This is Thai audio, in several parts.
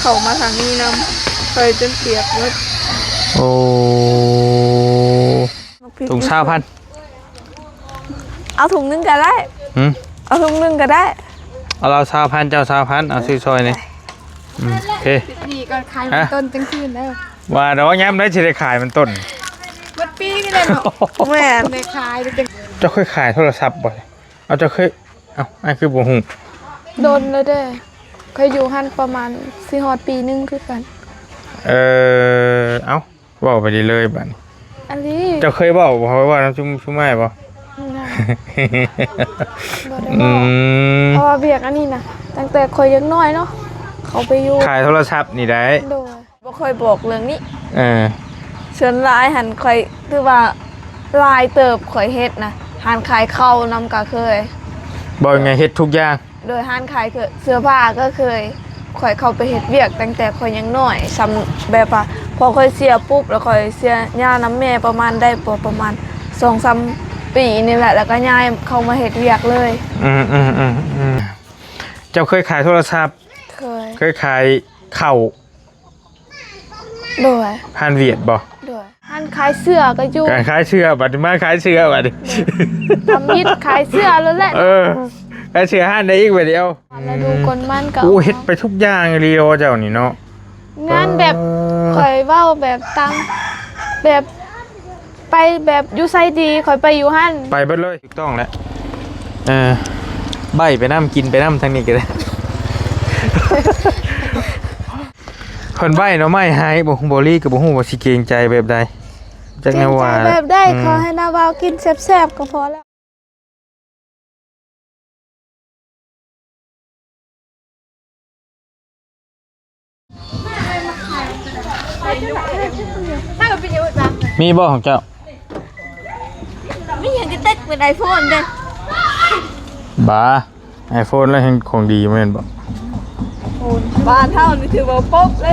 เขามาทางนี้นำเคยจนเปียกหมดโอ้ถุง20,000เอาถุงนึงก็ได้เอาถุงนึงก็ได้เอาเรา20,000เจ้า20,000เอาซื้อซอยนี่โอเคนี่ก็ขายมันต้นจังคืนแล้วว่าดอกย้ำได้สิได้ขายมันต้นมันปีก็ได้เนาะแม่ได้ขายได้จังเจ้าเคยขายโทรศัพท์บ่เอาเจ้าเคยเอาไอ้คือบ่ฮู้โดนเลยเด้เคยอยู่หั่นประมาณ4ฮอดปีนึงคือกันเอ้าเว้าไปดีเลยบัดนี้อันนี้เจ้าเคยเว้าบ่ว่าน้ำชุ่มไม้บ่เพราะว่าเบียกอันนี้นะตั้งแต่คอยยังน้อยเนาะเขาไปอยู่ขายโทรศัพท์นี่ได้โดยบ่เคยบอกเรื่องนี้เชิญลายหันคอยคือว่าลายเติบคอยเฮ็ดนะหันขายเข้านำก็เคยบ่ไงเฮ็ดทุกอย่างโดยหันขายคือเสื้อผ้าก็เคยคอยเข้าไปเฮ็ดเวียกตั้งแต่คอยยังน้อยซ้ำแบบว่าพอคอยเสียปุ๊บแล้วคอยเสียย่าน้ำแม่ประมาณได้ประมาณ2-3 ปีนี่แหละแล้วก็ย้ายเข้ามาเฮ็ดเวียกเลยเจ้าเคยขายโทรศัพท์เคยขายข้าวโดยผ่านเวียดบ่โดยหันขายเสื้อก็อยู่การขายเสื้อบัดมาขายเสื้อบัดทำมิดขายเสื้อแล้วแหละขายเสื้อหันได้อีกบัดเดียวแล้วดูคนมันก็เฮ็ดไปทุกอย่างลีโอเจ้านี่เนาะงานแบบข่อยเว้าแบบตั้งแบบไปแบบอยู่ไซดีข่อยไปอยู่หั่นไปเบิดเลยถูกต้องแล้วใบไปน้ำกินไปน้ำทางนี้ก็ได้คนใบเนาะไม่หายบ่ลี่กับบ่ฮู้ว่าสิเกรงใจแบบใดจักแนวว่าแบบได้ขอให้นาวาวกินแซ่บๆก็พอแล้วมีบ่ของเจ้าไม่อยากจะเต็กเป็น iPhone เด้บ้า iPhone แล้วเห็นของดีแม่นบ่บ้านเท่านี่ถือว่าป๊บเลย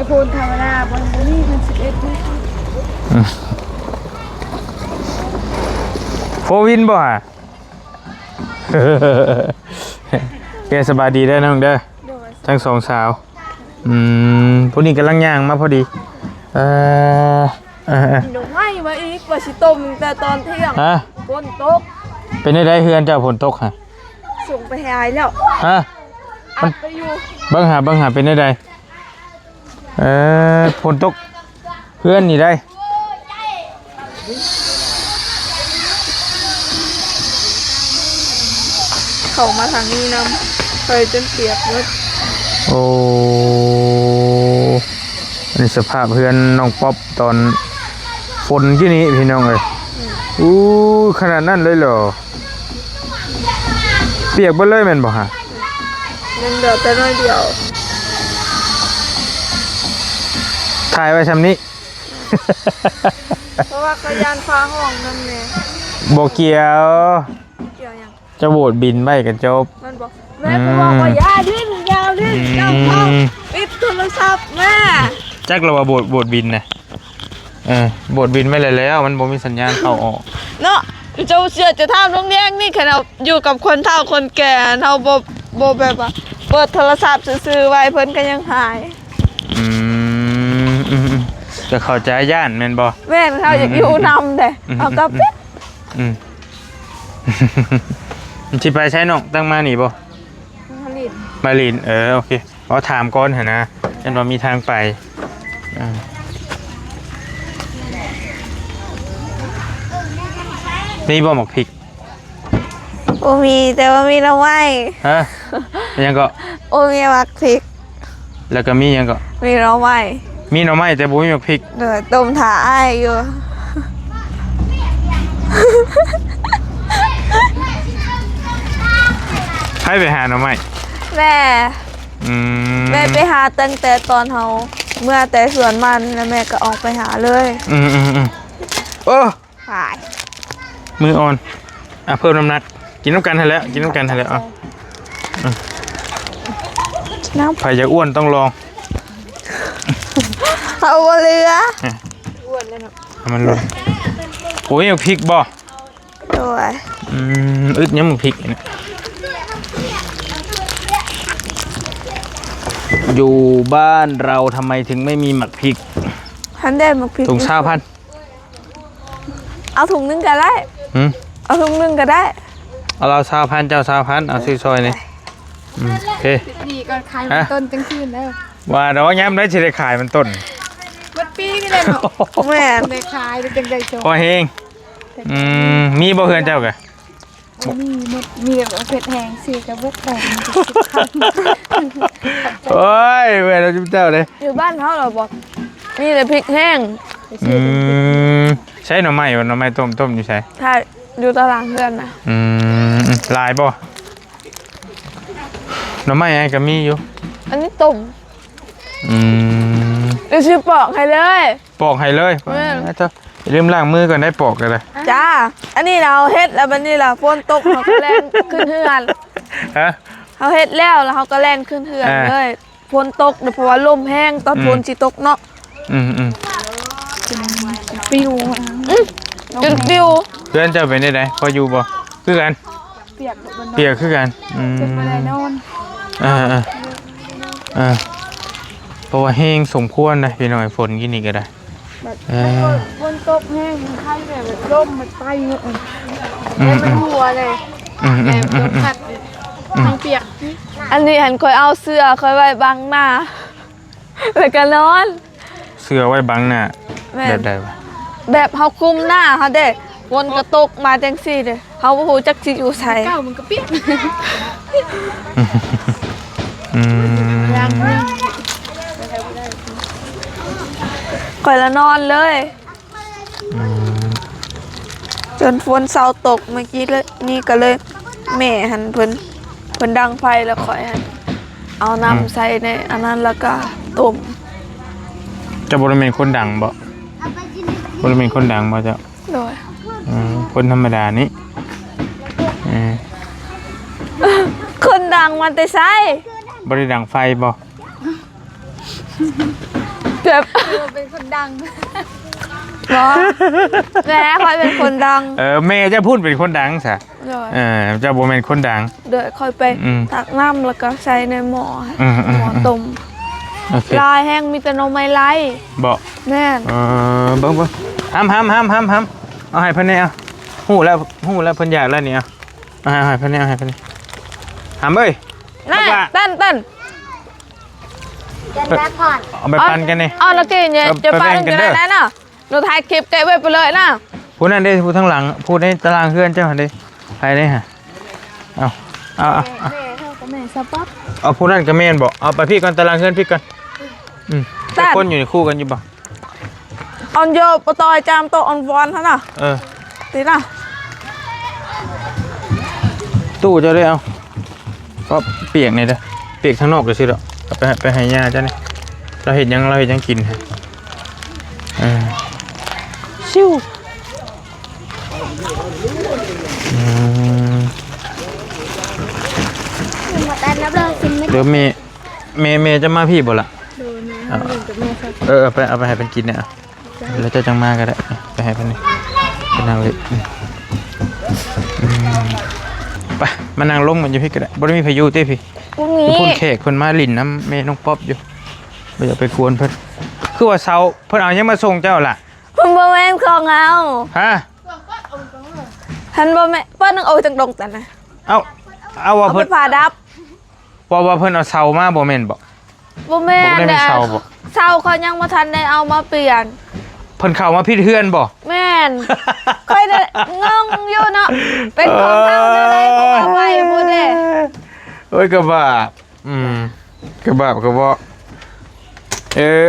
iPhone ธรรมดาบ่มีมัน11นี่โฟวินบ่ฮะแกสบายดีได้น้องเด้อทั้งสองสาวพวกนี้กำลังย่างมาพอดีดอกไม้มาอีกว่าสิต้มแต่ตอนเที่ยงฝนตกเป็นได้เฮือนเจ้าฝนตกฮะส่งไปหายแล้วมันไปอยู่เบิ่งหาเป็นได้ฝนตกเฮือนนี่ได้เขามาทางนี้นำเคยจนเปียกหมดโอ้นี่สภาพเพื่อนน้องป๊อปตอนฝนที่นี้พี่น้องเลยขนาดนั้นเลยเหรอเปียกบ่เลยแม่นบ่ฮะยังเดือดแต่น้อยเดียวถ่ายไว้ซำนี้เพราะว่าก็ยานฟ้าห้องนั่นแหละบ่เกี่ยวยังจะโบดบินไว้กันจบมันบอกแม่ก็บอกว่าอย่าดิ้นยาวดิ้นเจ้าเข้าปิดโทรศัพท์แม่จักเราว่าโบดบินนะโบดบินไม่เลยแล้วมันบ่มีสัญญาณเข้าออกเนาะเจ้าเสือจะทำน้องแดงนี่ขนาดอยู่กับคนเฒ่าคนแก่เฒ่าบ่แบบว่าเปิดโทรศัพท์ซื้อไว้เพิ่นก็ยังหายจะเข้าใจย่านแม่นบ่แม่นเขาอยากอยู่นำแต่เอากลับมันสิไปใช้น้องตั้งมานี่บ่มาลินโอเคขอถามก่อนหั่นนะจังว่ามีทางไปมีบ่หมกพริกมีแต่ว่ามีน้ำไม้ฮะยังก็มีหมักพริกแล้วก็มียังก็มีน้ำไม้แต่บ่มีหมกพริกเดี๋ยวต้มถาอ้ายอยู่ให้ไปหาหน่อไม้แม่ไปหาตั้งแต่ตอนเฮาเมื่อแต่สวนมันแล้วแม่ก็ออกไปหาเลยหายมืออ่อนเพิ่มน้ำหนักกินน้ำกันให้แล้วใครจะอ้วนต้องลองเอาเรืออ้วนเลยเนาะมันลงโอ้ยพริกบ่ โดย อึดยังมึงพริกเนี่ยอยู่บ้านเราทำไมถึงไม่มีหมักพริก ทันได้มาพริก ถุง20,000 เอาถุงนึงก็ได้ หืม เอาถุงนึงก็ได้ เอาเรา20,000เจ้า20,000เอาซื้อซอยนี่โอเค ดีก็ขายมันต้นจังคืนแล้ว ว่าเดี๋ยวย้ำได้จะได้ขายมันต้น วัดปีก็เลยเนาะ แม่น ได้ขายได้จังได้โชว์ พอเฮงมีบ่เพื่อนเจ้ากะ มีแบบเผ็ดแห้งสีกับเบิดแห้ง โอ้ยเพื่อนเราจุ๊บเจ้าเลย อยู่บ้านเขาเหรอบอกนี่เลยพริกแห้ง ใช้หน่อไม้บ่หน่อไม้ต้มอยู่ใช่ ถ้าอยู่ตารางเพื่อนนะ ลายบ่หน่อไม้ไอ้ก็มีอยู่ อันนี้ต้ม อืม เดี๋ยวชื่อปอกให้เลย ปอกให้เลย แม่ เจ้าอย่าลืมล้างมือก่อนได้ปอกกันเลย จ้า อันนี้เราเฮ็ดแล้วบันนี้เราฝนตกเราก็แล่นขึ้นเฮือน ฮะ เขาเฮ็ดแล้วเขาก็แล่นขึ้นเฮือน อ่า เลยฝนตกเดี๋ยวเพราะว่าลมแห้งตอนฝนสิตกเนาะ อืม ปิว จุดปิว เพื่อนเจ้าเป็นได้ไดพออยู่บ่คือกัน เปียกบน เปียกคือกัน เป็นมาได้นอน เพราะว่าแห้งสมควรนะพี่หน่อยฝนกินนี่ก็ได้ ฝนตกแห้งมันไข้แบบร่มมันไปแล้วมันหัวเลยแบบโดนพัดทั้งเปียก อันนี้หันคอยเอาเสื้อคอยไว้บังหน้าแล้วก็นอน เสื้อไว้บังหน้า แม่ แบบใดวะ แบบเขาคลุมหน้าเขาเด้ฝนก็ตกมาจังซี่เด้เขาบ่ฮู้จักสิอยู่ไส เก้ามันก็เปียก ยัง คอยละนอนเลยจนฝนเสาตกเมื่อกี้เลยนี่ก็เลยแม่หันเพิ่นดังไฟแล้วคอยหันเอาน้ำใส่ในอันนั้นแล้วก็ต้ม จะบริเวณคนดังบ่บริเวณคนดังบ่เจ้า โดย คนธรรมดานี้ คนดังมันแต่ไส บริดังไฟบ่ เจ็บ เป็นคนดัง บ่แหม่คอยเป็นคนดัง แม่จะพูดเป็นคนดังซะ โดย เจ้าบ่แม่นคนดัง โดยคอยไปตักน้ำแล้วก็ใส่ในหม้อ อืม หม้อต้ม โอเค ลายแห้งมีแต่หนมไม้ไล่ บ่ แม่น เบิ่งห้ำเอาให้เพิ่นนี่เอาฮู้แล้วเพิ่นอยากแล้วนี่เอาให้เพิ่นนี่ห้ำเอ้ย น่า บักละ เต้น กันแล้ผ่อน เอาไปปั่นกันนี่ เอาแล้วกินเนี่ย เอา จะ ไป ไป แบ่งกัน กัน เด้อ ได้นะเราถ่ายคลิปเก็บไว้ไปเลยนะ ผู้นั้นได้ผู้ทั้งหลังผู้ในตารางเพื่อนเจ้าหั่นเด้ไปได้ฮะเอา แม่เท่ากับแม่สป๊อป เอาผู้นั้นก็แม่นบ่เอาไปพี่ก่อนตารางเพื่อนพี่ก่อนแต่คนอยู่ในคู่กันอยู่บ่ ออนโยปตอยจามโตออนวอนท่านน่ะ ตีน่ะ ตู้เจ้าได้เอาก็เปียกนี่เด้อเปียกข้างนอกก็สิดอกเอาไปให้ย่าเจ้านี่เราเห็นยังกินฮะชิวหมดอันนับเลยคุณไม่ เดี๋ยวเมย์จะมาพี่บ่ล่ะ ดูนะเล่นกับแม่ครับ เอาไปให้เป็นกินเนี่ยแล้วเจะจังมาก็ได้ไปให้เป็นนี่เป็นนางเลยไปมานั่งลงมันอยู่พี่ก็ได้บ่ได้มีพายุเต้พี่ พรุ่งนี้ พุ่นแขกเพิ่นมาลิ้นน้ำเมน้องป๊อบอยู่บ่อยากไปกวนเพิ่นคือว่าเช้าเพิ่นเอายังมาส่งเจ้าล่ะ คุณบ่แม่นของเอา ฮะ ท่านบ่แม่นเปิ้นนึงเอาจังดงแต่นะ เอาว่า เอาไป เพิ่น ผ่าดับ ว่าเพิ่นเอาเช้ามาบ่แม่นบ่ บ่แม่ บ่ น ได้มีเสาบ่ เสาเขายังบ่ทันได้เอามาเปลี่ยน เพิ่นเข้ามาพิดเฮือนบ่ แม่น ค่อยได้งงอยู่เนาะเป็นของเฮาได้เพราะว่าไว้บ่ได้ โอ้ยกระบาบกระบาบกระบ่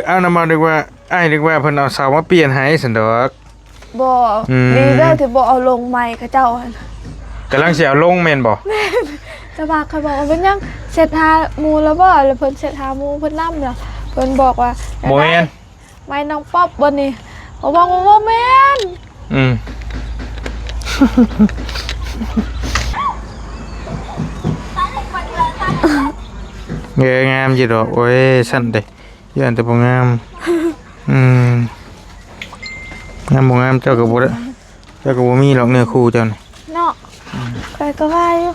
เอานำมาดีกว่าอ้ายดีกว่าเพิ่นเอาเสามาเปลี่ยนให้ซั่นดอก บ่ดีเด้อที่บ่เอาลงใหม่เขาเจ้าหั่น กำลังสิเอาลงแม่นบ่ จะบอกเขาบอกว่าเป็นยังเสร็จหาหมูแล้วบ่แล้วเพิ่นเสร็จหาหมูเพิ่นนำแล้วเพิ่นบอกว่า บ่แม่น ไม่น้องป๊อบบ่นี่เขาบอกว่าบ่แม่น งามอยู่ดอกโอ้ยสั่นเด้ย้านแต่บ่งามงามบ่งามเจ้าก็บ่ได้เจ้าก็บ่มีหรอกเนื้อคู่เจ้านี่ ไปก็ว่าอยู่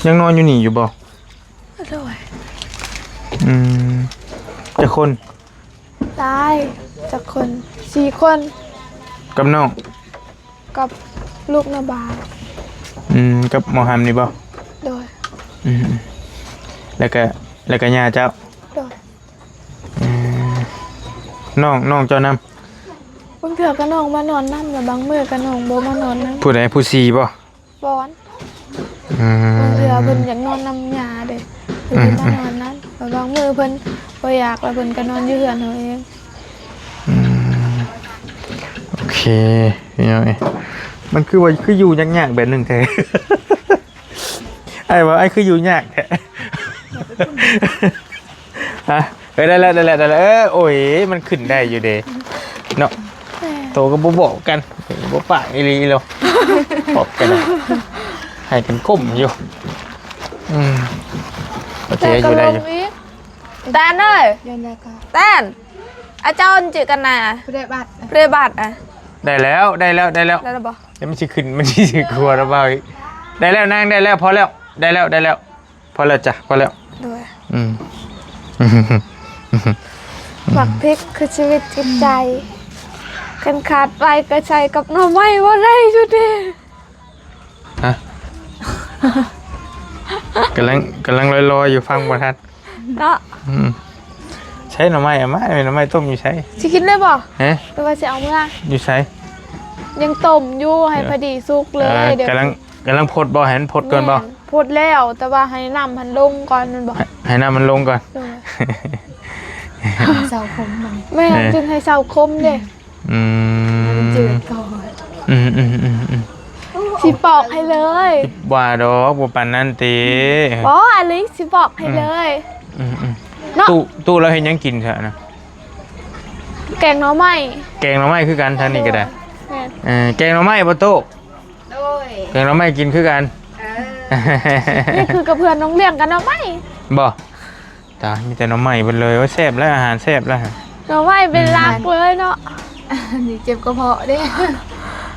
ยังนอนอยู่นี่อยู่บ่ โดย จะคน ตายจากคน4 คน กับน้อง กับลูกนาบา กับหมอฮัมนี่บ่ โดย แล้วก็ย่าเจ้า โดย น้องเจ้านำ บางเถื่อก็น้องมานอนนั่แล้วบางมื้อก็น้องบ่มานอนนั่ ผู้ใดผู้ซีบ่ บอนบางเถื่อเพิ่นอยากนอนนำยาเด้เพิ่นมานอนนั่แล้วบางมื้อเพิ่นบ่อยากแล้วเพิ่นก็นอนอยู่เรือนเฮาเอง โอเคพี่น้องเอ้ยมันคือว่าคืออยู่ยากๆแบบหนึงแท้ ไอ้ว่าไอ้คืออยู่ยากแท้ ฮะได้แล้วโอ้ยมันขึ้นได้อยู่เด้เนาะโตก็บ่บอกกันบ่ปากอีหลีแล้วบอกกันนะให้กันก้มอยู่โอเคอยู่ได้อยู่ แตนเอ้ย ยันได้ก็ แตนอาจารย์จือกันน่ะ ผู้ได้บัตร เรบัตอ่ะ ได้แล้วได้แล้ว ได้แล้วบ่ เดี๋ยวมันสิขึ้นมันสิกลัวหรือเปล่าอีกได้แล้วนางได้แล้วพอแล้วได้แล้วพอแล้วจ้ะพอแล้ว โดย อืม ฝักพริกคือชีวิตจิตใจกันขาดไปก็ใช้กับหน่อไม้บ่ได้จุดเด้ ฮะกำลังลอยๆอยู่ฟังบ่ทัน เนาะ ใช้หน่อไม้อะมาหน่อไม้ต้มอยู่ใช้ สิกินได้บ่ ฮะ แต่ว่าสิเอาเมื่อ อยู่ใช้ ยังต้มอยู่ให้พอดีสุกเลยเดี๋ยว กำลังพดบ่เห็นพดก่อนบ่ แม่พูดแล้วแต่ว่าให้น้ำพันลงก่อนนั่นบ่ ให้น้ำมันลงก่อน โดย เสาคมมัน แม่จึงให้เซาคมเด้ อืม จืดก่อน อืม สิปอกให้เลย ว่าดอกบ่ปานนั้นติ อ๋ออลิสิปอกให้เลย อืม เนาะ ตู้เราเห็นยังกินเถอะนะ แกงหน่อไม้ แกงหน่อไม้คือกันทางนี้ก็ได้ แม่น แกงหน่อไม้บ่ตู้ โดย แกงหน่อไม้กินคือกัน นี่คือกับเพื่อนน้องเลี้ยงกันหน่อไม้ บ่ตามีแต่หน่อไม้เบิดเลยว่าแซ่บแล้วอาหารแซ่บแล้ว หน่อไม้เป็นรักเลยเนาะ นี่เจ็บกระเพาะเด้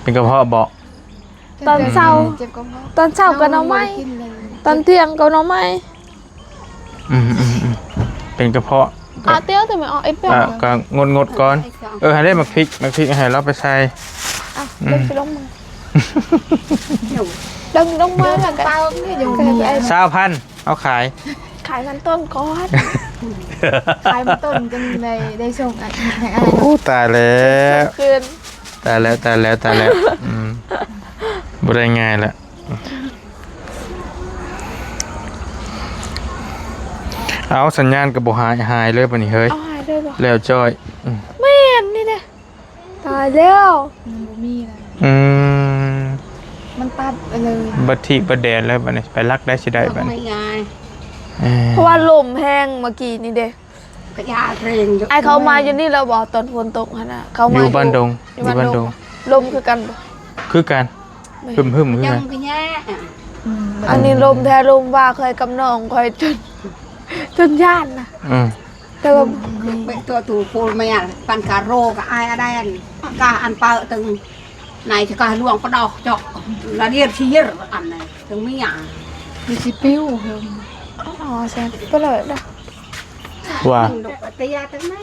เป็นกระเพาะบ่ ตอนเช้า เจ็บกระเพาะ ตอนเช้าก็หน่อไม้ กินเลย ตอนเที่ยงก็หน่อไม้ เป็นกระเพาะ เอาเตี้ยวแต่ไม่เอาไอ้เปียก ก็งดก่อนให้ได้มาพริกให้เราไปใส่ อ่ะลงไปลงมือลงมือแล้วกัน เต้าเนี่ยอยู่ ก็ นี่ เลยไป 20,000เอาขาย ขายมันต้นก่อน ขายมาต้นจังได้ส่งอันให้อะไร โอ้ตายแล้ว คืน ตายแล้วบ่ได้ง่ายละเอาสัญญาณก็บ่หายเลยบัดนี้เฮ้ย เอาหายได้บ่ แล้วจ้อย ไม่เห็นนี่เนี่ยตายแล้ว มันบ่มีเลย ม มันตัดไปเลย บัดทีบัดแดนแล้วบัดนี้ไปรักได้สิได้บัดนี้ ไม่ง่าย เพราะว่าลมแห้งเมื่อกี้นี่เด้ ก็ยาเพลง ไอเขามาอยู่นี่เราบอกตอนฝนตกหั่นน่ะเขา อ มา ยู่บ้านดง อยู่บ้านดงลมคือกันบ่ คือกันหึมคือ ยั กั ง น ก็ยา อันนี้ลมแท้ลมว่าเคยกำนองคอยจนย่านน่ะ แต่ว่า เป็นตัวตูปูไม่อ่ะปันคาโรกับไอ้อะไรกาอันเปาตึงไหนจะกาลวงก็ดอกจอกแล้วเรียบชี้เยอะอันไหนถึงไม่อ่ะ มีสิปิ้วเพิ่ม อ๋อแซ่บก็เลยนะ ว่า ดอกตียาตึงไหน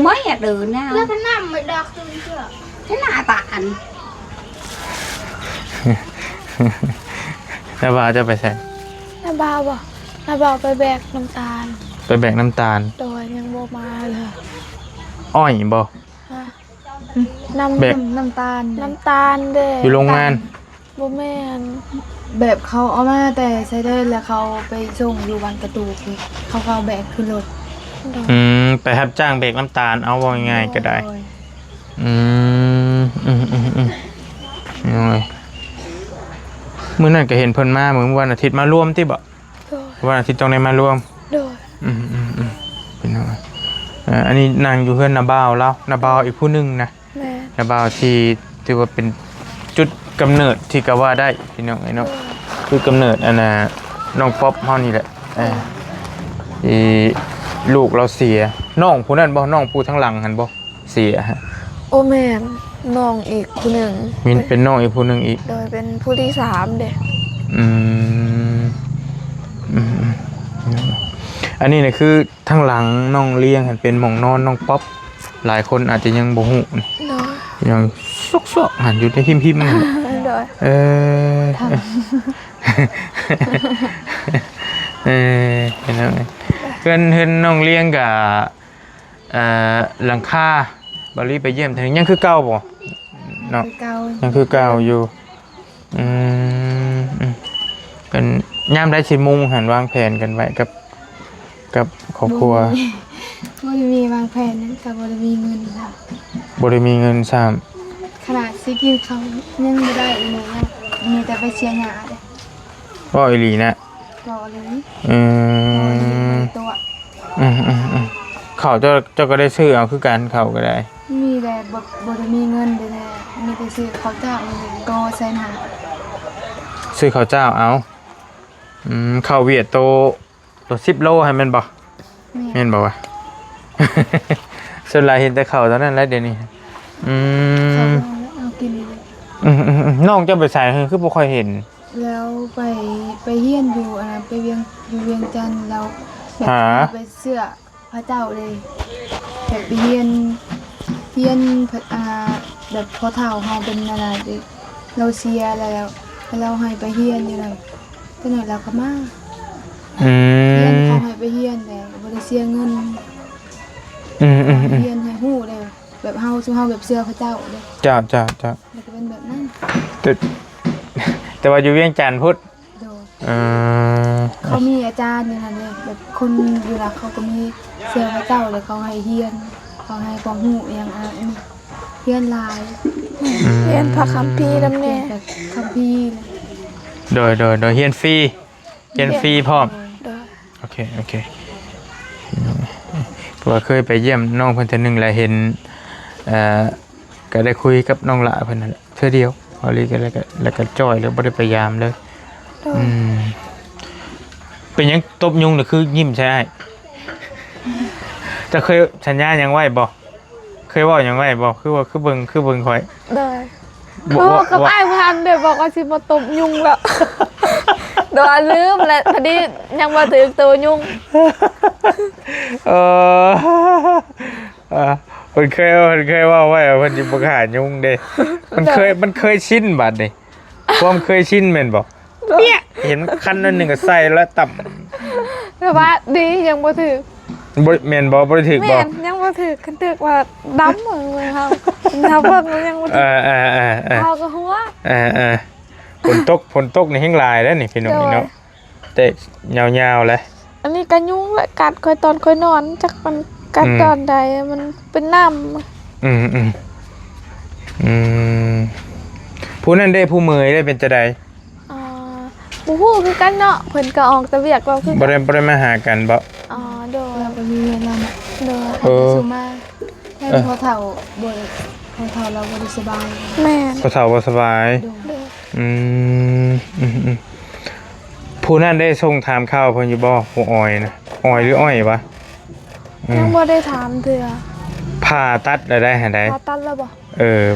ไม่อ่ะเดินนะ แล้วก็น้ำไม่ดอกตึงเชื่อ thế là bạn แล้วว่าจะไปใส่ น้าบ่าวบ่น้าบ่าวไปแบกน้ำตาล ไปแบกน้ำตาล โดยยังบ่มาเลย อ้อยบ่ ฮะน้ำ แบก น้ำตาล น้ำตาลเด้ อยู่โรงงาน บ่แม่น แบบเขาเอามาแต่ใช้ได้แล้วเขาไปส่งอยู่วันกระตูกเลยเขาแบกขึ้นรถ ไปรับจ้างแบกน้ำตาลเอาว่าง่ายๆก็ได้ยังไงมื้อนั้นก็เห็นเพิ่นมาเหมือนวันอาทิตย์มาร่วมที่บ่ โดย วันอาทิตย์ต้องได้มาร่วม โดย เป็นยังไงอันนี้นางอยู่เพื่อนนาบ่าวแล้วนาบ่าวอีกผู้หนึงนะ แม่ นาบ่าวที่ถือว่าเป็นจุดกำเนิดที่ก็ว่าได้พี่น้องไอ้เนาะคือกำเนิดอันน่ะน้องป๊อปเฮานี่แหละที่ลูกเราเสียน้องผู้นั้นบ่น้องผู้ทั้งหลังหั่นบ่ เสียฮะ โอแมนน้องอีกผู้หนึ่ง มีเป็นน้องอีกผู้หนึงอีก โดยเป็นผู้ที่3เด้ อืมอืมอืมอันนี้เนี่ยคือทั้งหลังน้องเลี้ยงหันเป็นหม่องนอนน้องป๊อปหลายคนอาจจะยังบ่ฮู้นี่ โดย ยังซอกๆหันอยู่ในพิมพ์ๆนั่นแหละ โดย เออเออเห็นแล้วไงเพื่อนน้องเลี้ยงกับหลังคาบาลีไปเยี่ยมเธอยังคือเก่าบ่เนาะ เก่า ยังคือเก่าอยู่อืมเป็นย่ามได้ชิมุงหันวางแผนกันไว้กับครอบครัว บ่ได้มีวางแผนนั้นก็บ่ได้มีเงินค่ะ บ่ได้มีเงินซ้ ขนาดสิกินเขาวยังไม่ได้อีกเลยมีแต่ไปเชียร์หยาเด้ ำบ่อีหลีนะ บอกเลย อื บอกเลย ม ตัว เขาเจ้าก็ได้ซื้อเอาคือกันเขาก็ได้ มีแต่บ่ได้มีเงินเด้แน่มีแต่ซื้อเขาวเจ้าโตใส่หา ซื้อข้าวเจ้าเอาข้าวเวียดโต10 โลให้แมันบ่ แม่ แม่นบ่วะ ส่วนหลายเห็นแต่ข้าวเท่านั้นแหละเดี๋ยวนี้อื เขา ม เอากินเลย น้องเจ้าไปใส่คือบ่ค่อยเห็น แล้วไปเฮียนอยู่ไปเวียงจันทน์เราแบบ หา ไปเสื้อพระเจ้าเลยแบบไปเฮียนแบบพอเฒ่าเฮาเป็นอะไรเราเสียแล้วเราให้ไปเฮียนอยู่นั่นก็หน่อยเราก็มา อื เฮียน ม เขาให้ไปเฮียนแต่บ่ได้เสียเงิน เฮียนให้ฮู้เลยแบบเฮาซุเฮาแบบเสื้อพระเจ้าเลย จ้า มันก็เป็นแบบนั้น แต่ว่าอยู่เวียงจันทน์พุทธ โดย เออ เขามีอาจารย์อยู่นั่นเลยแบบคนอยู่ละเขาก็มีเสื้อพระเจ้าเลยเขาให้เฮียนเขาให้ความรู้อย่างอันนี้เฮียนหลาย เรียนพระคัมภีร์นำแน่ แบบคัมภีร์นะ โดยเฮียนฟรีพร้อม โดย โอเคเพราะว่าเคยไปเยี่ยมน้องเพิ่นเทื่อนึงแล้วเห็นก็ได้คุยกับน้องหละเพิ่นนั่นแหละเทื่อเดียวพอลีก็แล้วก็จ้อยแล้วบ่ได้พยายามเลย โดย เป็นหยังตบยุงนี่คือยิ้มใช่ไหมจะเคยสัญญาหยังไว้บ่เคยเว่าหยังไว้บ่คือเบิ่งคอย โดย บ่ โอ้กับไอ้พันเดี๋ยวบอกว่าสิมาตบยุงแล้วโดยลืมแล้วพอดียังมาถึงตัวยุง เออเพิ่นเคยว่าไว้ว่าเพิ่นสิบ่ฆ่ายุงเด้มันเคยชินบัดนี่ความเคยชินแม่นบ่เนี่ยเห็นคันนั้นหนึงก็ใส่แล้วต่ำ แต่ว่าดียังบ่ถึง บ่แม่นบ่ได้ถึกบ่ แม่นยังบ่ถึงคันถึกว่าดำเหมือนเลยเฮาถ้าเบิ่งแล้วยังบ่ถึงเฮาก็หัว ฝนตกนี่แห้งหลายแล้วนี่พี่น้องนี่เนาะแต่ยาวๆเลย อันนี้ก็ยุงแหละกัดค่อยตอนค่อยนอนจักมันกัดตอนใดมันเป็นน้ำ ผู้นั้นได้ผู้มือได้เป็นจะใด บูฮู้คือกันเนาะเพิ่นก็ออกแต่เวียกเราคือ บ่ได้มาหากันบ่ อ๋อโดย เราไปมีเวลามา โดย สุมาให้พอเฒ่าบ่พอเฒ่าเราบ่ได้สบาย แม่น บ่เฒ่าบ่สบาย โดย โดย ผู้นั้นได้ส่งถามข่าวเพิ่นอยู่บ่ผู้อ้อยนะอ้อยหรืออ้อยวะ ยังบ่ได้ถามเทื่อ ผ่าตัดแล้วได้หาได้ พาตัดแล้วบ่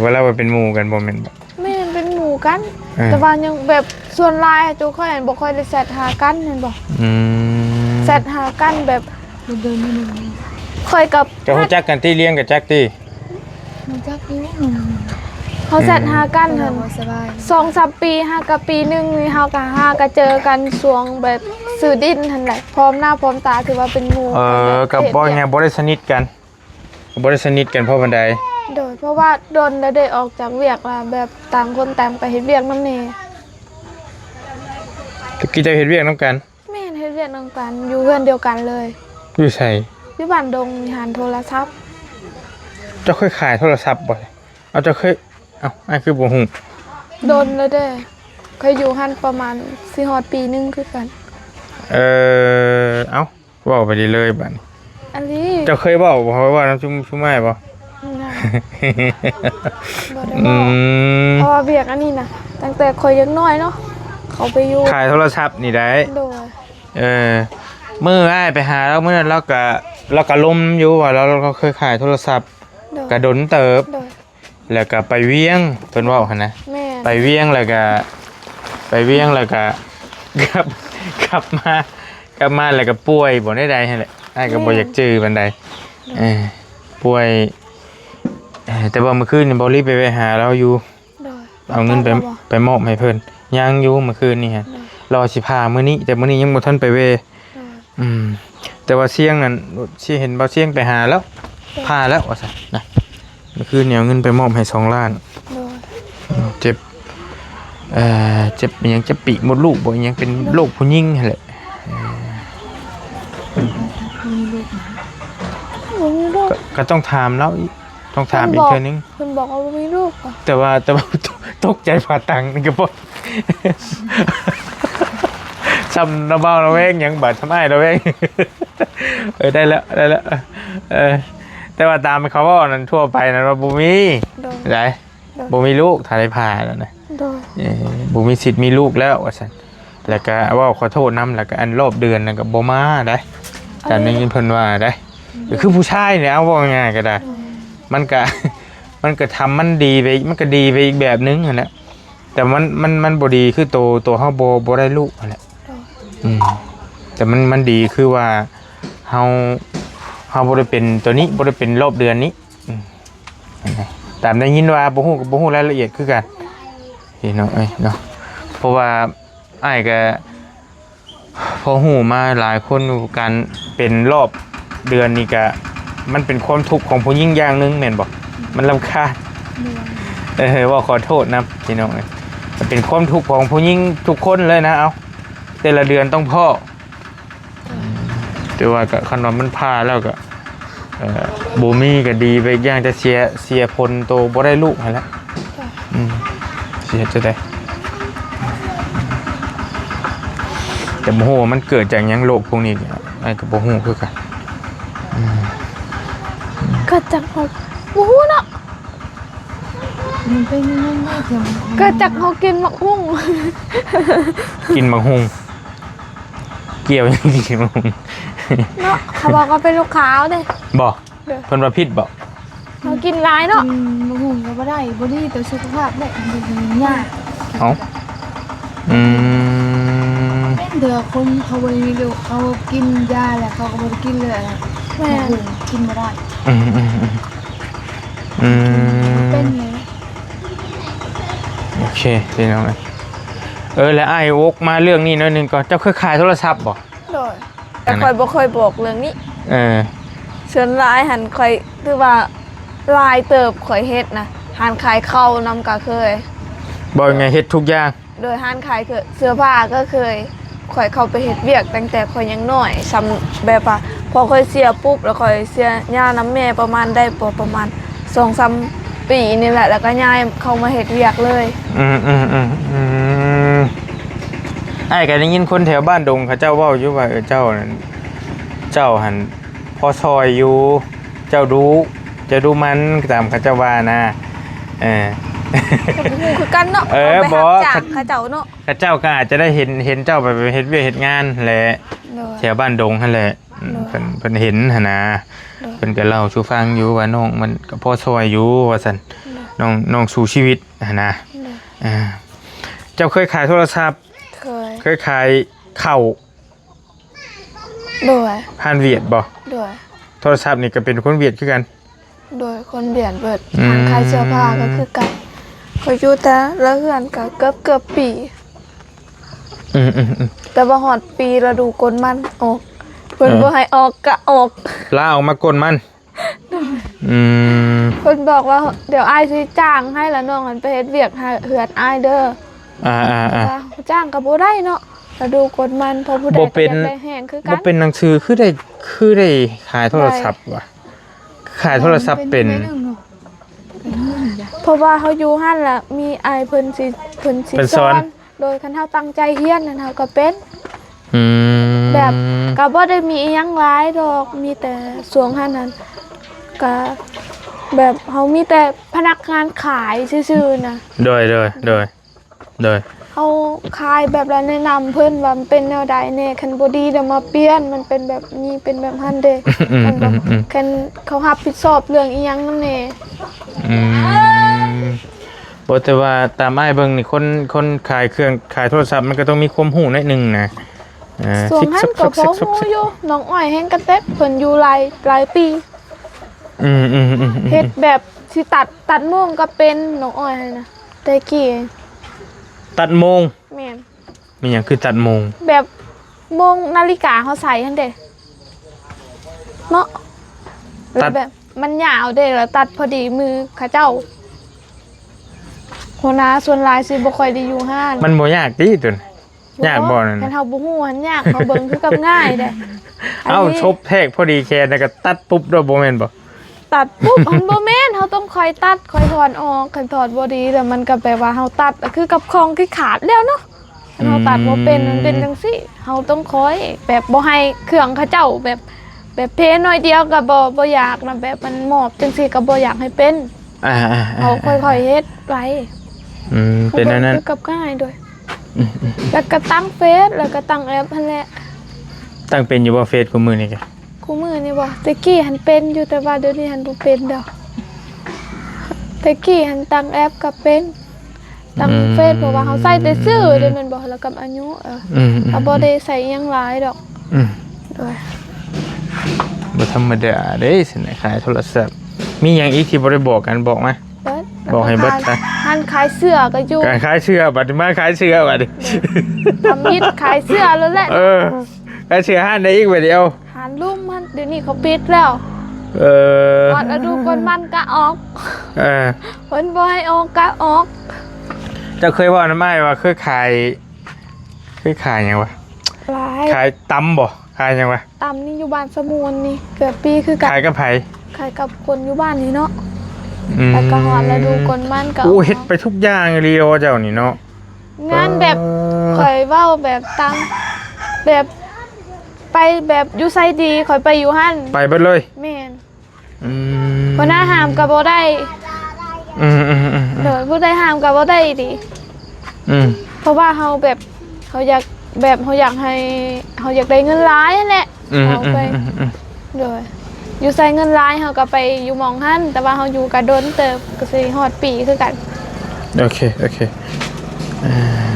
ว่าเราเป็นหมู่กันบ่แม่นบ่ แม่นเป็นหมู่กัน เออ แต่ว่ายังแบบส่วนหลายอะจูค่อยเห็นบ่ค่อยได้แซดหากันเห็นบ่ อืม แซดหากันแบบ เดินมาหนึ่ง ค่อยกับ จะฮู้จักกันที่เลี้ยงกับจักที่ มันจักอยู่ เขาแซดหากัน เรา หั่น บ่สบาย 2-3 ปีห้ากับปีหนึงนี่เฮาก็ห้าก็เจอกันช่วงแบบซื้อดินหั่นแหละพร้อมหน้าพร้อมตาถือว่าเป็นหมู่ กับบ่ไงบ่ได้สนิทกันบ่ได้สนิทกันเพราะบันได โดยเพราะว่าโดนแล้วได้ออกจากเวียกว่าแบบต่างคนต่างไปเฮ็ดเวียกนำแน่ ตะกี้เจะเฮ็ดเวียกนํกัน แม่นเฮ็ดเวียกนำกันอยู่เฮือนเดียวกันเลย อยู่ไส อยู่บ้านดงมีหานโทรศัพท์ เจ้าเคยขายโทรศัพท์บ่เอาเจ้าเคยอ้ายคือบ่ฮู้ โดนแล้วเด้อเคยอยู่หันประมาณสิฮอดปีหนึงคือกัน เอ้าเว้าไปเลยบัดนี้ อันนี้ เจ้าเคยเว้าบ่ว่าน้ำชุ่มไม้บ่ นะบ่ได้ อื บอก ม เพราะว่าเวียกอันนี้นะตั้งแต่ข่อยยังน้อยเนาะเขาไปอยู่ ขายโทรศัพท์นี่ได้ โดย มื้ออ้ายไปหาแล้วมื้อนั้นเราก็ล้มอยู่ว่าเราเคยขายโทรศัพท์ โดย กระดนเติบ โดย แล้วก็ไปเวียงเพิ่นเว้าหั่นนะ แม่ ไปเวียงแล้วก็กลับมาแล้วก็ป่วยบ่ได้ใดหั่นแหละอ้ายก็บ่อยากจื้อปานใดป่วยแต่ว่าเมื่อคืนนี่บ่รีบไปหาเราอยู่ โดย เอาเงินไปมอบให้เพิ่นยังอยู่เมื่อคืนนี่ฮะรอสิพามื้อนี้แต่มื้อนี้ยังบ่ทันไปเวแต่ว่าเสียงนั่นสิเห็นบ่เสียงไปหาแล้วพาแล้วว่าซั่นนะเมื่อคืนเนี่ยเอาเงินไปมอบให้2 ล้าน โดย เจ็บเจ็บอิหยังจะปีกมดลูกบ่อิหยังเป็นโรคผู้หญิงนั่นแหละ บ่มีลูก ก็ต้องถามแล้วอีกต้องถามอีกเทื่อนึง เพิ่นบอกว่าบ่มีลูกอ่ะ แต่ว่าตกใจผ่าตังนี่ก็บ่ ซ้ำระเบ้าระแวงหยังบาดทำไมระแวง ได้แล้วแต่ว่าตามเขาว่านั้นทั่วไปนั้นว่าบ่มี โดย ได้บ่มีลูกถ้าได้ผ่าแล้วนะ โดย บ่มีสิทธิ์มีลูกแล้วว่าซั่นแล้วก็เว้าขอโทษนำแล้วก็อันรอบเดือนนั่นก็บ่มาได้แต่ได้ยินเพิ่นว่าได้ก็คือผู้ชายเนี่ยเอาว่าง่ายๆก็ได้ มันก็ทำมันดีไปมันก็ดีไปอีกแบบนึงนั่นแหละแต่มันบ่ดีคือตัวเฮาบ่ได้ลูกนั่นแหละแต่มันดีคือว่าเฮาบ่ได้เป็นตัวนี้บ่ได้เป็นรอบเดือนนี้ตามได้ยินว่าบ่ฮู้รายละเอียดคือกันพี่น้องเอ้ยเนาะเพราะว่าอ้ายก็พอฮู้มาหลายคนการเป็นรอบเดือนนี่ก็มันเป็นความทุกข์ของผู้หญิงอย่างนึงแม่นบ่มันรำคาญว่าขอโทษนะพี่น้องมันเป็นความทุกข์ของผู้หญิงทุกคนเลยนะเอาแต่ละเดือนต้องพ่อแต่ว่าก็ขนมมันพาแล้วก็บ่มีก็ดีไปอย่างจะเสียผลโตบ่ได้ลูกหั่นแหละเสียจะได้แต่บ่ฮู้ว่ามันเกิดจากหยังโรคพวกนี้เนี่ยไอ้ก็บ่ฮู้คือกัน เกิดจากเขาบ่ฮู้เนาะ มันเป็นยังไงไม่เทียม เกิดจากเขากินมักหุ่ง กินมังหุงเกี่ยวยังกินมังหุง เนาะเขาบอกว่าเป็นลูกค้าวเด้ บอกเพิ่นว่าพิษบอก เขากินหลายเนาะ มะฮุ่งก็บ่ได้บ่ดีต่อสุขภาพได้มันยาก เอาอืม เดือคนเขาบ่มีลูกเขากินยาแหละเขาก็บ่ได้กินเลยอะ แม่ มะฮุ่งกินบ่ได้ อืมเป็นไง โอเคพี่น้องแล้วไอ้วกมาเรื่องนี้หน่อยหนึงก่อนเจ้าเคยขายโทรศัพท์บ่ โดยแต่คอยบ่เคยบอกเรื่องนี้ เออ เชิญหลายหันคอยคือว่าลายเติบข่อยเฮ็ดนะหันขายเข้านำก็เคย บอกยังไงเฮ็ดทุกอย่าง โดยหันขายคือเสื้อผ้าก็เคยข่อยเข้าไปเฮ็ดเวียกตั้งแต่ข่อยยังน้อยซ้ำแบบว่าพอข่อยเสียปุ๊บแล้วข่อยเสียย่าน้ำแม่ประมาณได้ประมาณ 2-3 ปีนี่แหละแล้วก็ย้ายเข้ามาเฮ็ดเวียกเลย ไอ้ก็ได้ยินคนแถวบ้านดงเขาเจ้าเว้าอยู่ว่าเจ้านั่นเจ้าหันพอซอยอยู่เจ้าดูมันตามเขาเจ้าว่านะก็บ่ฮู้คือกันเนาะ เออ ไปรับ บ่ จ้างเขาเจ้าเนาะ เขาเจ้าก็อาจจะได้เห็นเจ้าไปเฮ็ดเวียกเฮ็ดงานแหละ โดย แถวบ้านดงนั่นแหละเพิ่นเห็นหั่นนะเพิ่นก็เล่าสู่ฟังอยู่ว่าน้องมันก็พอซอยอยู่ว่าซั่นน้องสู่ชีวิตหั่นนะเจ้าเคยขายโทรศัพท์เคยขายข้าว โดย ผ่านเวียดบ่ โดย โทรศัพท์นี่ก็เป็นคนเวียดคือกัน โดยคนเบียดเบิดทางขายเสื้อผ้าก็คือกันเขาอยู่แต่ละเฮือนก็เกือบปีแต่ว่าฮอดปีฤดูกลมันออกเพิ่นบ่ให้ออกก็ออก ลาออกมากลมันเพิ่นบอกว่าเดี๋ยวอ้ายสิจ้างให้ละน้องหันไปเฮ็ดเวียกให้เฮือนอ้ายเด้อจ้างก็บ่ได้เนาะฤดูกลมันเพราะผู้ใดก็ได้แห้งคือกั บ่ น เป็นหนังสือคือได้ขายโทรศัพท์ว่ะขายโทรศัพท์เป็น เพราะว่าเขาอยู่หั่นล่ะมีอ้ายเพิ่นสิสอนโดยคันเฮาตั้งใจเรียนนั่นเฮาก็เป็นแบบก็บ่ได้มีอิหยังหลายดอกมีแต่สวงหั่นนั้นก็แบบเฮามีแต่พนักงานขายซื่อๆนะโดยเฮา คายแบบแล้วแนะนำเพิ่นว่ามันเป็นแนวใดแน่คันบ่ดีเดี๋ยวมาเปลี่ยนมันเป็นแบบนี้เป็นแบบหันเด้มันแบบคันเขารับผิดชอบเรื่องอีหยังนำแน่ บ่แต่ว่าตามอ้ายเบิ่งนี่คนขายเครื่องขายโทรศัพท์มันก็ต้องมีความรู้หน่อยหนึงนะ ส่วนหันก็พอฮู้อยู่น้องอ้อยแฮงกระเต็บเพิ่นอยู่หลายปี เฮ็ดแบบสิตัดโมงก็เป็นน้องอ้อยนะแต่กี้ ตัดโมง แม่น มีหยังคือตัดโมง แบบโมงนาฬิกาเขาใส่หั่นเด้เนาะแล้วแบบมันยาวเด้แล้วตัดพอดีมือเขาเจ้าหัวหน้าส่วนหลายสิบ่ค่อยได้อยู่ห้าน มันบ่ยากติตุนยากบ่นั่น คันเฮาบ่ฮู้หันยากเขาเบิ่งคือกับง่ายเด้ เอ้าชบแทกพอดีแค่แล้วก็ตัดปุ๊บแล้วบ่แม่นบ่ ตัดปุ๊บมันบ่แม่นเฮาต้องคอยตัดคอยถอนออกคันถอดบ่ดีแล้วมันก็แปลว่าเฮาตัดคือกับของที่ขาดแล้วเนาะคันเฮาตัดบ่เป็นมันเป็นจังซี่เฮาต้องคอยแบบบ่ให้เครื่องเขาเจ้าแบบเพน้อยเดียวก็บ่อยากนะแบบมันหมอบจังซี่ก็บ่อยากให้เป็นเฮาค่อยๆเฮ็ดไป เป็นอันนั้น คือกับง่ายด้วยแล้วก็ตั้งเฟซแล้วก็ตั้งแอปนั่นแหละ ตั้งเป็นอยู่บ่เฟซกูมือนี่แก คู่มือนี่บ่ตะกี้หันเป็นอยู่แต่ว่าเดี๋ยวนี้หันบ่เป็นดอกตะกี้หันตั้งแอปก็เป็นตั้งเฟซเพราะว่าเขาใส่แต่ชื่อเด้แม่นบ่แล้วกับอายุเขาบ่ได้ใส่อิหยังหลายดอกด้วย บ่ธรรมดาเด้สินะขายโทรศัพท์มีหยังอีกที่บ่ได้บอกกันบอกมา เบิด บอกให้เบิดไป หันขายเสื้อก็อยู่ การขายเสื้อบัดนี้มาขายเสื้อบัดนี้ ทำมิดขายเสื้อแล้วแหละ ขายเสื้อห้านได้อีกบัดเดียว หันลุ่มมันเดี๋ยวนี้เขาปิดแล้วก่อนฤดูฝนมันก็ออกฝนบ่ให้ออกก็ออก เจ้าเคยว่าน้ำไม้ว่าเคยขายหยังวะ หลาย ขายตำบ่ขายหยังวะ ตำนี่อยู่บ้านสมุนนี่เกือบปีคือกัน ขายกับไผ ขายกับคนอยู่บ้านนี่เนาะแต่ก็หอนฤดูฝนมันก็ อู้เฮ็ดไปทุกอย่างเลยโอเจ้านี่เนาะ งานแบบข่อยเว้าแบบตังแบบไปแบบอยู่ไสดีข่อยไปอยู่หั่น ไปเบิดเลย แม่น บ่ บ่น่าห้ามก็บ่ได้เด้อผู้ใดห้ามก็บ่ได้ดิเพราะว่าเฮาแบบเฮาอยากให้เฮาอยากได้เงินหลายนั่นแหละเอาไปเด้ออยู่ใส่เงินหลายเฮาก็ไปอยู่หม่องหั่นแต่ว่าเฮาอยู่ก็โดนเติบก็สิฮอดปีคือกัน โอเค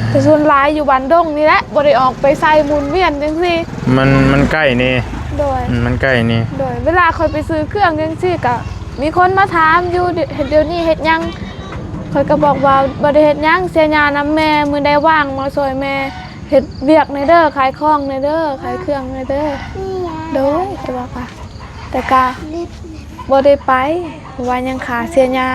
แต่ส่วนหลายอยู่บ้านดงนี่แหละบ่ได้ออกไปใส่หมุนเวียนจังซี่ มันใกล้นี่ โดย มันใกล้นี่ โดยเวลาข่อยไปซื้อเครื่องจังซี่ก็มีคนมาถามอยู่เดี๋ยวนี้เฮ็ดหยังข่อยก็บอกว่าบ่ได้เฮ็ดหยังเสียหญ้านำแม่มื้อใดว่างมาช่วยแม่เฮ็ดเวียกในเด้อขายของในเด้อขายเครื่องในเด้อโดยแต่ว่าค่ะแต่ก็บ่ได้ไปเพราะว่ายังขาเสียหญ้า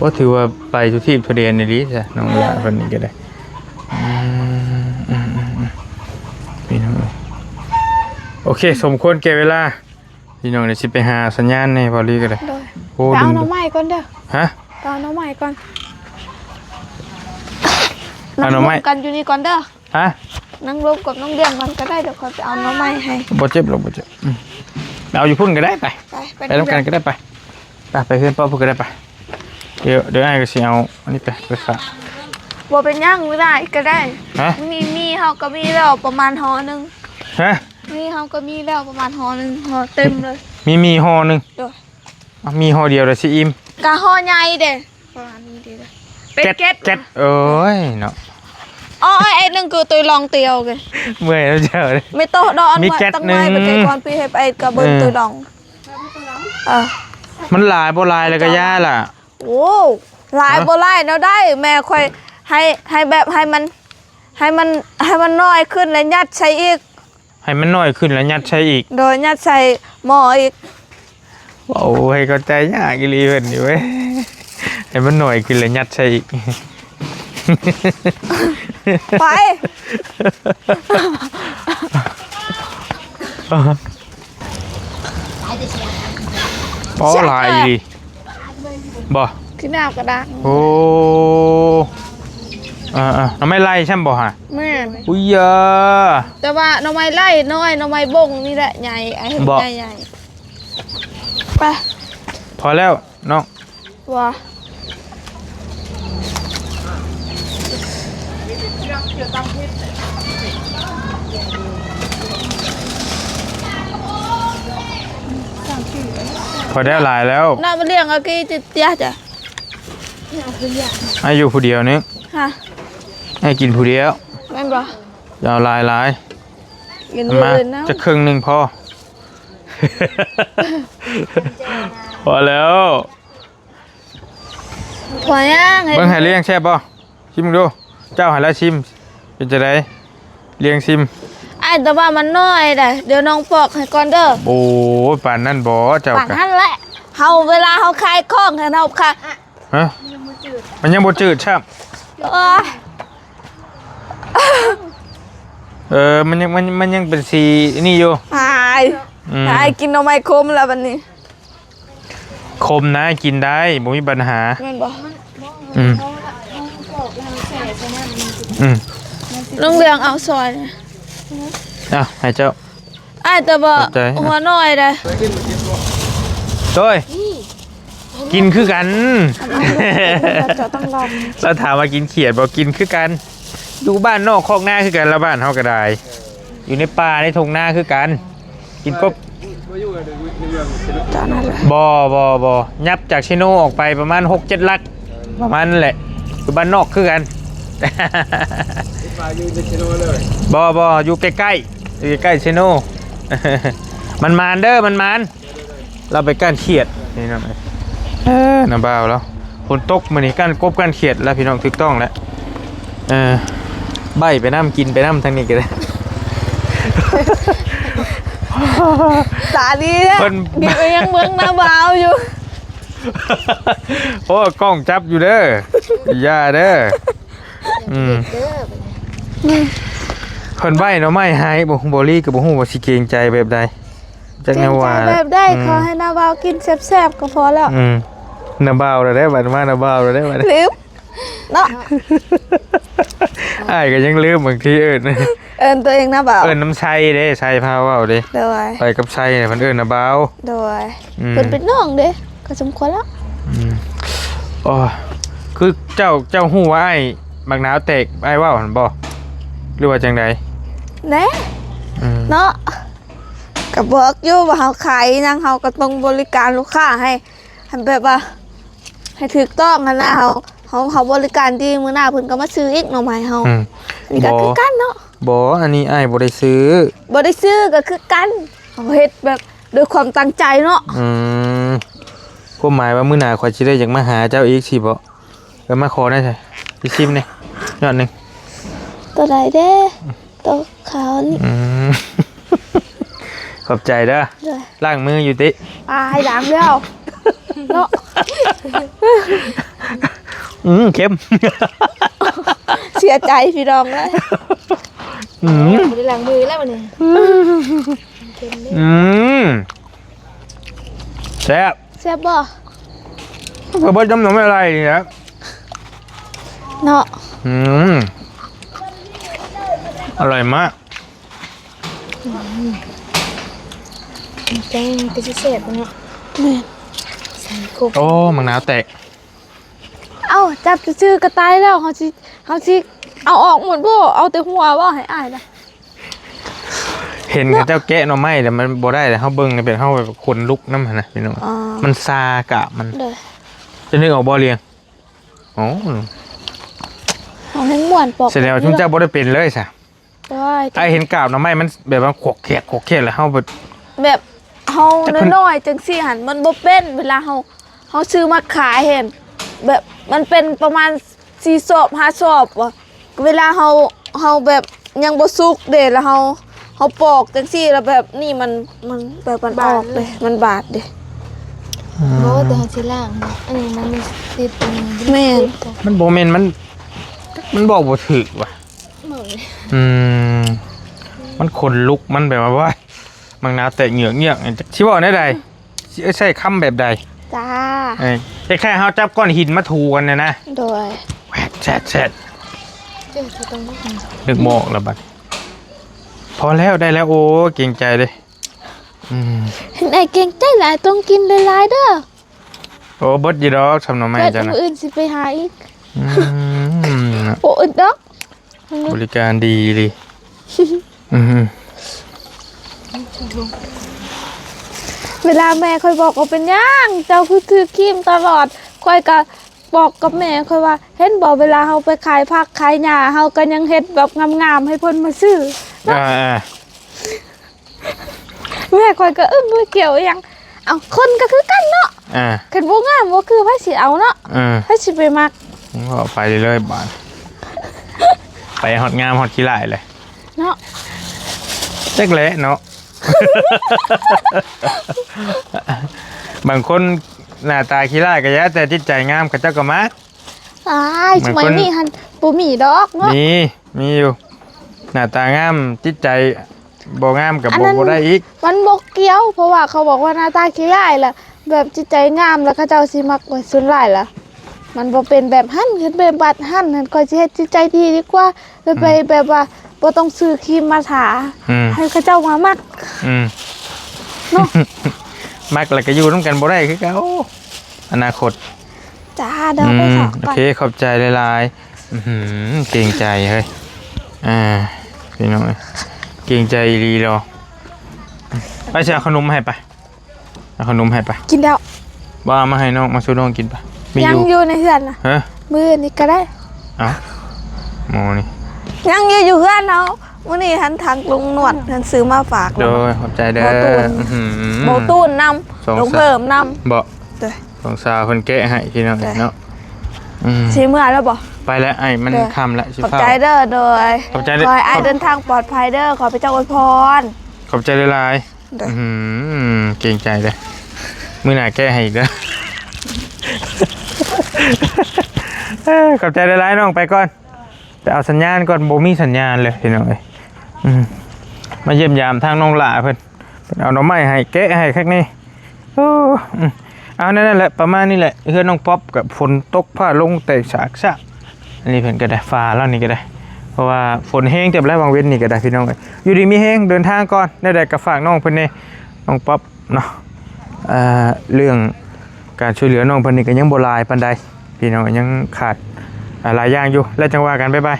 ก็ถือว่าไปทุกที่ทุเรียนในนี้จ้ะน้องหลานคนนี้ก็ได้พี่น้องโอเคสมควรแก่เวลาพี่น้องเดี๋ยวสิไปหาสัญญาณในบอลลี่ก็ได้ โดย โอ้ ไป ดึ เอา ง หน้ำใหม่ก่อนเด้อ ฮะ ไปเอาหน้ำใหม่ก่อน เอาหน่อไม้ นั่งรวกันอยู่นี่ก่อนเด้อ ฮะ นั่งรวมกับน้องเดียงก่อนก็ได้เดี๋ยวค่อยไปเอาหน้ำใหม่ให้ บ่เจ็บหรอกบ่เจ็บเอาอยู่พุ่นก็ได้ไป ไป ไปทำกันก็ได้ไปไปขึ้นป้อพุ่นก็ได้ไปเดี๋ยวไอ้ก็สิเอาอันนี้ไปฝาก บ่เป็นหยังไม่ได้ก็ได้ ฮะ มีเฮาก็มีแล้วประมาณห่อนึง ฮะ มีเฮาก็มีแล้วประมาณห่อนึงห่อเต็มเลย มีห่อหนึง เด้อ มีห่อเดียวเลยสิอิ่ม กะห่อใหญ่เด้ประมาณนี้เด้อเป็นเก็ด เก็ตเอ้ยเนาะ อ๋อไอ้นึงคือตัวลองเตียวกัน เมื่อยแล้วเจ้าเลย ไม่โตดอน มีแก๊ส ตั้งไว้ หนึ่ง ไปไกลก่อนพี่ให้ไปกับเบิ่งตัวลองมันหลายบ่หลายแล้วก็ย่าล่ะ โอ้หลายบ่หลายเนาะได้แม่ค่อยให้แบบให้มันน้อยขึ้นแล้วยัดใส่อีก ให้มันน้อยขึ้นแล้วยัดใช้อีก โดยยัดใส่หม้ออีก โอ้ให้เข้าใจยากอีหลีเพิ่นนี่เว้ยให้มันน้อยขึ้นแล้วยัดใช้อีก ไป อ๋อหลายอีหลีบ่ ขึ้นหน้ากระดาษ โอ้น้ำไม่ไล่ใช่บ่ฮะ แม่น อุ้ยเยอะ แต่ว่าหน่อไม้ไล่น้อยหน่อไม้บงนี่แหละใหญ่ไอ้เห็น บ่ ใหญ่ๆไป พอแล้วน้อง ว่า พอได้หลายแล้ว น่ามาเลี้ยงเอากี้จะเตี้ยจ้ะ ให้อยู่ผู้เดียวนึง ฮะ ให้กินผู้เดียว แม่นบ่ อย่าเอาหลาย กิน มา เลยนะ จะครึ่งหนึ่งพอ พอแล้ว พอย่าง เบิ่งให้เลี้ยงแซ่บป่ะชิมดูเจ้าให้แล้วชิมเป็นจะได้เลี้ยงชิม ไอ้แต่ว่ามันน้อยเด้เดี๋ยวน้องปอกให้ก่อนเด้อ โอ้ยป่านนั่นบ่เจ้า ป่าน กัน นั้นแหละเฮาเวลาเฮาขายของให้เฮาค่ะ ฮะมันยังบ่จืดใช่ โอ้ย มันยังเป็นสีนี่อยู่ หาย อืม หายกินหน่อไม้คมแล้วบัดนี้ คมนะกินได้บ่มีปัญหา แม่นบ่ อืมอืม ลุงเรืองเอาซอยนะ ให้เจ้า ไอ้แต่ว่า ขอบใจ หัวน้อยเด้ โต้ยกินคือกัน จะต้องลอง เราถามว่ากินเขียดบอกกินคือกันอยู่บ้านนอกคอกหน้าคือกันแล้วบ้านเฮาก็ได้อยู่ในป่าในทงหน้าคือกัน กินกบ จานั่นแหละ บ่ยับจากชิโนออกไปประมาณ 6-7 ลักประมาณนั่นแหละอยู่บ้านนอกคือกัน บ่อยู่ใกล้ๆอยู่ใกล้ชิโน มันมานเด้อมันมานเราไปก้านเขียดนี่น้องน้ำบ่าวแล้วฝนตกมื้อนี้ก้านกบก้านเขียดแล้วพี่น้องถูกต้องแล้วใบไปน้ำกินไปน้ำทางนี้ก็ได้ ตาดีเนี่ย เพิ่น ดีไปยังเมืองนาบาวอยู่ โอ้กล้องจับอยู่เด้ออย่าเด้อเพิ่นใบเนาะไม่หายบ่ลี่กับบ่ฮู้ว่าสิเกรงใจแบบใดจักแนวว่า แบบได้ขอให้นาบาวกินแซ่บๆก็พอแล้ว น้าบ่าวแล้วได้บัดมาน้าบ่าวแล้วได้บัด ลืมเนาะ อ้ายก็ยังลืมบางทีเอิ้น ตัวเองนะบ่าว เอิ้นน้ำชัยเด้ชัยพาเว้าเด้ โดย ไปกับชัยเนี่ยเพิ่นเอิ้นน้าบ่าว โดยเป็นน้องเด้ก็สมควรแล้ว อ๋อคือเจ้าฮู้ว่าอ้ายบักนาวแตกอ้ายเว้าหั่นบ่หรือว่าจังได แน่เนาะกับเบิกอยู่ว่าเฮาขายยังเฮาก็ต้องบริการลูกค้าให้แบบว่าให้ถูกต้องกันนะเฮาบริการดีมื้อหน้าเพิ่นก็มาซื้ออีกหน่อไม้เฮาอันนี้ก็คือกันเนาะ บ่อันนี้อ้ายบ่ได้ซื้อ บ่ได้ซื้อก็คือกันเฮาเฮ็ดแบบด้วยความตั้งใจเนาะ ความหมายว่ามื้อหน้าข่อยสิได้อยากมาหาเจ้าอีกสิบ่ก็มาขอได้ใช่สิชิมนี่ยอดหนึง ตัวใดเด้ตัวขาวนี่ ขอบใจเด้อ ด้วย ล้างมืออยู่ติ อายล้างแล้วเนาะ เค็ม เสียใจพี่น้องเลย ไม่ได้ล้างมือแล้ววันนี้ แซ่บ แซ่บบ่ ก็บ่จำนำอะไรนี่นะ เนาะ อร่อยมาก แกงก็จะเสร็จเนาะ แม่น ใส่กบ โอ้มะนาวแตก เอ้าจับซื่อๆก็ตายแล้วเฮาสิเอาออกหมดบ่เอาแต่หัวบ่ให้อายนะ เห็นกับเจ้าแกะหน่อไม้แต่มันบ่ได้แต่เฮาเบิ่งเป็นเฮาแบบคนลุกนำหั่นนะพี่น้องมันซากะมัน เด้อ จะนึกออกบ่เรียงอ๋อ เอาให้ม่วนปอก แสดงว่าชุมเจ้าบ่ได้เป็นเลยซะ ได้ ไอ้เห็นกาบหน่อไม้มันแบบว่าขกแขกแล้วเฮาแบบ แบบเฮาน้อยๆจังซี่หั่นมันบ่เป็นเวลาเฮาซื้อมาขายเห็นแบบมันเป็นประมาณ4ซอบ5ซอบว่ะเวลาเฮาแบบยังบ่สุกเด้แล้วเฮาปอกจังซี่แล้วแบบนี่มันแบบมันออกเลยมันบาดเด้ เพราะว่าตัวเขาล่างอันนี้มันมีติดตรงนี้ แม่น มันบ่แม่นมันบอกบ่ถูกว่ะมันขนลุกมันแบบว่ามังนาวแตกเหงือกเงี้ยสิบอกได้ใดใช่คำแบบใด จ้า แค่เฮาจับก้อนหินมาถูกันเนี่ยนะ โดย แหวกแฉด เจ้าจะต้องบอก นึกโมกแล้วบัดพอแล้วได้แล้วโอ้เก่งใจเลย เห็นไอ้เก่งใจหลายต้องกินหลายๆเด้อ โอ้บดยีดอกทำหน่อไม้ เกิด จ้ะนะ มื้ออื่นสิไปหาอีก อืม โอ้อึดดอก บริการดีเลยอืม เวลาแม่ค่อยบอกว่าเป็นหย่างเจ้าคือถือครีมตลอดค่อยก็บอกกับแม่ค่อยว่าเห็นบอกเวลาเฮาไปขายผักขายหญ้าเฮาก็ยังเฮ็ดแบบงามๆให้เพิ่นมาซื้อ แม่ค่อยก็ไม่เกี่ยวอีหยังเอาคนก็คือกันเนาะคันบ่งามบ่คือไผสิเอาเนาะไผสิไปมักก็ไปเรื่อยๆบานไปฮอดงามฮอดขี้ลายเลยเนาะเจ๊กเละเนาะ บางคนหน้าตาขี้ลายก็แย่แต่จิตใจงามก็เจ้าก็มักสมัยนี้หันบ่มีดอกเนาะมีอยู่หน้าตางามจิตใจบ่งามกับบ่ได้อีกมันบ่เกี่ยวเพราะว่าเขาบอกว่าหน้าตาขี้ลายล่ะแบบจิตใจงามแล้วเขาเจ้าสิมักไว้ส่วนหลายล่ะมันบ่เป็นแบบหั่นเฮ็ดแบบบัดหั่นก็สิเฮ็ดจิตใจดีดีกว่าแล้วไปแบบว่าบ่ต้องซื้อครีมมาทาให้เขาเจ้ามามักเนาะมักแล้วก็อยู่นำกันบ่ได้คือเก่าอนาคตจ้าเดี๋ยวไปสอบโอเคขอบใจหลายๆเกรงใจเฮ้ยพี่น้องเกรงใจดีรอไปเสียขนมให้ไปเอาขนมให้ไปกินแล้วว่ามาให้น้องมาช่วยน้องกินไปยังอยู่ในเฮือนน่ะมื้อนี้ก็ได้หมอนี่ยังอยู่เฮือนเนาะมื้อนี้หันทางลุงนวดหันซื้อมาฝากโดยขอบใจเด้อโบตูนนำลงเพิ่มนำบ่ของสาวเพิ่นแกะให้พี่น้องเนาะสิเมื่อแล้วบ่ไปแล้วไอ้มันค่ำแล้วขอบใจเด้อโดยขอบใจขอให้เดินทางปลอดภัยเด้อขอพระเจ้าอวยพรขอบใจหลายเกรงใจเลยมื้อหน้าแก้ให้อีกเด้อขอบใจหลายๆน้องไปก่อนไปเอาสัญญาณก่อนบ่มีสัญญาณเลยพี่น้องเอ้ยมาเยี่ยมยามทางน้องหล่าเพิ่นเอาหน่อไม้ให้แกะให้คักนี่เอานั่นแหละประมาณนี้แหละเฮือนน้องป๊อปกับฝนตกผ้าลงแตกฉากซะอันนี้เพิ่นก็ได้ฟ้าแล้วนี่ก็ได้เพราะว่าฝนแห้งเต็มแล้วบางเว้นนี่ก็ได้พี่น้องอยู่ดีมีแห้งเดินทางก่อนได้ก็ฝากน้องเพิ่นนี่น้องป๊อปเนาะเรื่องการช่วยเหลือน้องเพิ่นนี่ก็ยังบ่หลายปานใดพี่น้องยังขาดหลายอย่างอยู่แล้วจังว่ากันบ๊ายบาย